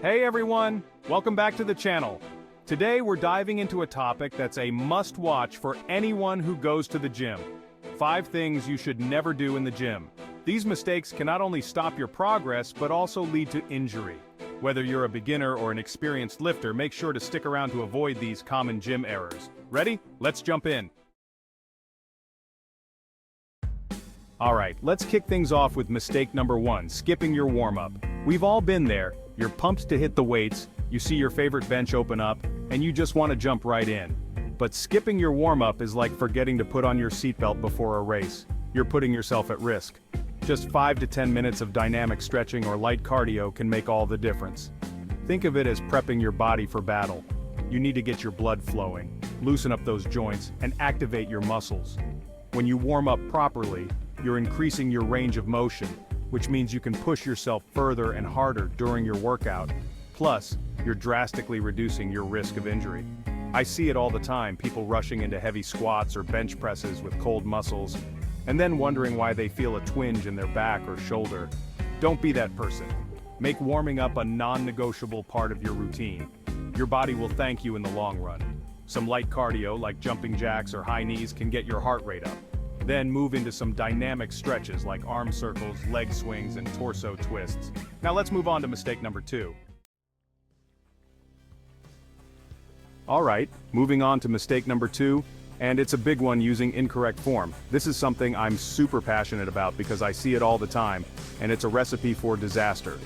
Hey everyone, welcome back to the channel. Today we're diving into a topic that's a must-watch for anyone who goes to the gym. 5 things you should never do in the gym. These mistakes can not only stop your progress, but also lead to injury. Whether you're a beginner or an experienced lifter, make sure to stick around to avoid these common gym errors. Ready? Let's jump in. Alright, let's kick things off with mistake number 1, skipping your warm-up. We've all been there. You're pumped to hit the weights, you see your favorite bench open up, and you just want to jump right in. But skipping your warm-up is like forgetting to put on your seatbelt before a race. You're putting yourself at risk. Just 5 to 10 minutes of dynamic stretching or light cardio can make all the difference. Think of it as prepping your body for battle. You need to get your blood flowing, loosen up those joints, and activate your muscles. When you warm up properly, you're increasing your range of motion, which means you can push yourself further and harder during your workout. Plus, you're drastically reducing your risk of injury. I see it all the time, people rushing into heavy squats or bench presses with cold muscles, and then wondering why they feel a twinge in their back or shoulder. Don't be that person. Make warming up a non-negotiable part of your routine. Your body will thank you in the long run. Some light cardio like jumping jacks or high knees can get your heart rate up. Then move into some dynamic stretches like arm circles, leg swings, and torso twists. Now let's move on to mistake number 2. Alright, moving on to mistake number 2, and it's a big one, using incorrect form. This is something I'm super passionate about because I see it all the time, and it's a recipe for disaster.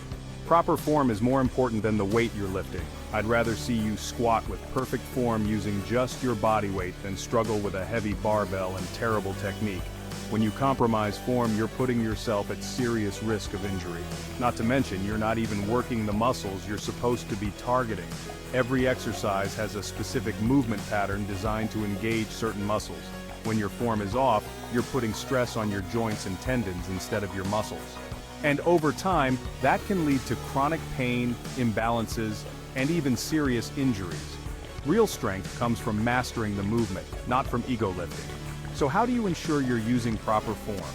Proper form is more important than the weight you're lifting. I'd rather see you squat with perfect form using just your body weight than struggle with a heavy barbell and terrible technique. When you compromise form, you're putting yourself at serious risk of injury. Not to mention, you're not even working the muscles you're supposed to be targeting. Every exercise has a specific movement pattern designed to engage certain muscles. When your form is off, you're putting stress on your joints and tendons instead of your muscles. And over time, that can lead to chronic pain, imbalances, and even serious injuries. Real strength comes from mastering the movement, not from ego lifting. So how do you ensure you're using proper form?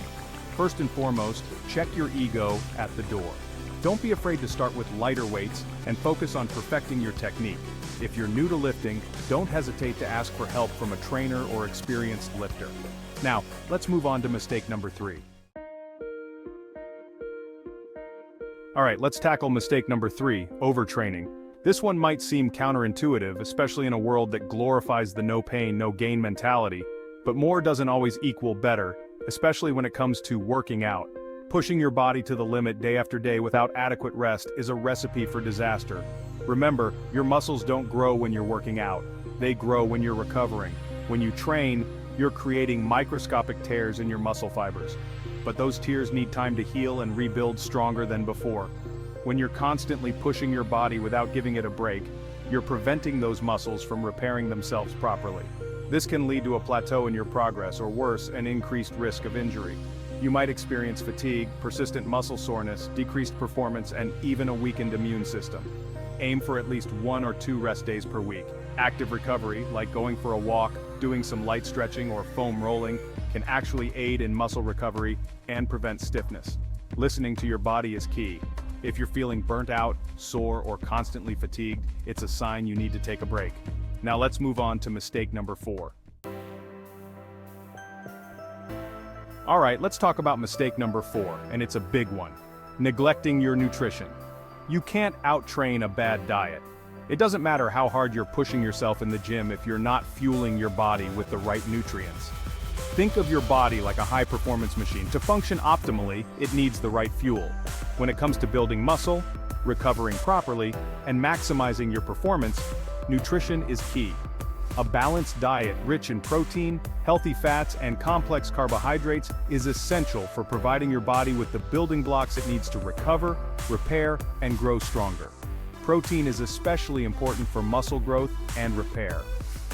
First and foremost, check your ego at the door. Don't be afraid to start with lighter weights and focus on perfecting your technique. If you're new to lifting, don't hesitate to ask for help from a trainer or experienced lifter. Now, let's move on to mistake number 3. Alright, let's tackle mistake number 3, overtraining. This one might seem counterintuitive, especially in a world that glorifies the no pain, no gain mentality, but more doesn't always equal better, especially when it comes to working out. Pushing your body to the limit day after day without adequate rest is a recipe for disaster. Remember, your muscles don't grow when you're working out. They grow when you're recovering. When you train, you're creating microscopic tears in your muscle fibers. But those tears need time to heal and rebuild stronger than before. When you're constantly pushing your body without giving it a break, you're preventing those muscles from repairing themselves properly. This can lead to a plateau in your progress, or worse, an increased risk of injury. You might experience fatigue, persistent muscle soreness, decreased performance, and even a weakened immune system. Aim for at least 1 or 2 rest days per week. Active recovery, like going for a walk, doing some light stretching or foam rolling, can actually aid in muscle recovery and prevent stiffness. Listening to your body is key. If you're feeling burnt out, sore, or constantly fatigued, it's a sign you need to take a break. Now let's move on to mistake number 4. Alright, let's talk about mistake number 4, and it's a big one. Neglecting your nutrition. You can't out-train a bad diet. It doesn't matter how hard you're pushing yourself in the gym if you're not fueling your body with the right nutrients. Think of your body like a high-performance machine. To function optimally, it needs the right fuel. When it comes to building muscle, recovering properly, and maximizing your performance, nutrition is key. A balanced diet rich in protein, healthy fats, and complex carbohydrates is essential for providing your body with the building blocks it needs to recover, repair, and grow stronger. Protein is especially important for muscle growth and repair.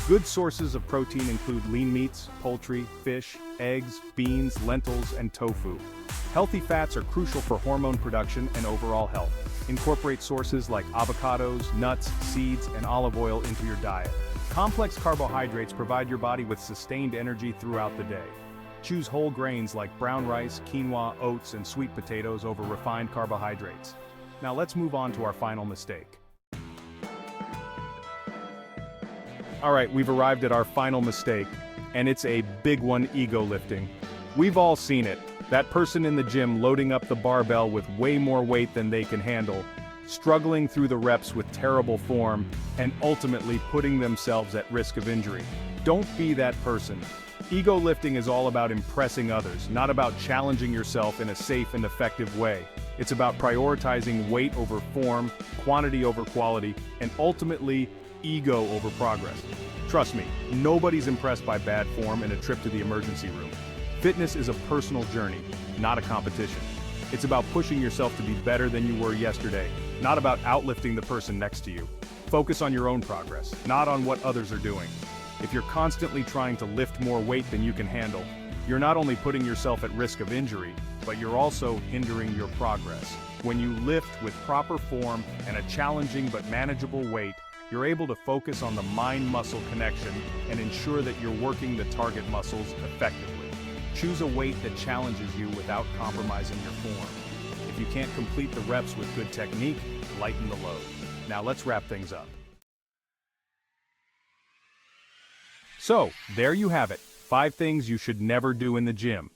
Good sources of protein include lean meats, poultry, fish, eggs, beans, lentils, and tofu. Healthy fats are crucial for hormone production and overall health. Incorporate sources like avocados, nuts, seeds, and olive oil into your diet. Complex carbohydrates provide your body with sustained energy throughout the day. Choose whole grains like brown rice, quinoa, oats, and sweet potatoes over refined carbohydrates. Now let's move on to our final mistake. Alright, we've arrived at our final mistake, and it's a big one: ego lifting. We've all seen it. That person in the gym loading up the barbell with way more weight than they can handle, struggling through the reps with terrible form, and ultimately putting themselves at risk of injury. Don't be that person. Ego lifting is all about impressing others, not about challenging yourself in a safe and effective way. It's about prioritizing weight over form, quantity over quality, and ultimately, ego over progress. Trust me, nobody's impressed by bad form and a trip to the emergency room. Fitness is a personal journey, not a competition. It's about pushing yourself to be better than you were yesterday, not about outlifting the person next to you. Focus on your own progress, not on what others are doing. If you're constantly trying to lift more weight than you can handle, you're not only putting yourself at risk of injury, but you're also hindering your progress. When you lift with proper form and a challenging but manageable weight, you're able to focus on the mind-muscle connection and ensure that you're working the target muscles effectively. Choose a weight that challenges you without compromising your form. If you can't complete the reps with good technique, lighten the load. Now let's wrap things up. So, there you have it, 5 things you should never do in the gym.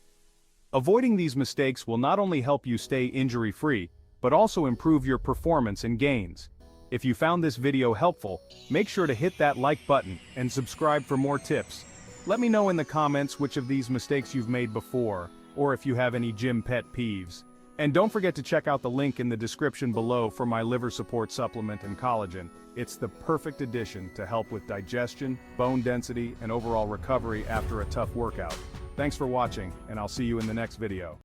Avoiding these mistakes will not only help you stay injury-free, but also improve your performance and gains. If you found this video helpful, make sure to hit that like button and subscribe for more tips. Let me know in the comments which of these mistakes you've made before, or if you have any gym pet peeves. And don't forget to check out the link in the description below for my liver support supplement and collagen. It's the perfect addition to help with digestion, bone density, and overall recovery after a tough workout. Thanks for watching, and I'll see you in the next video.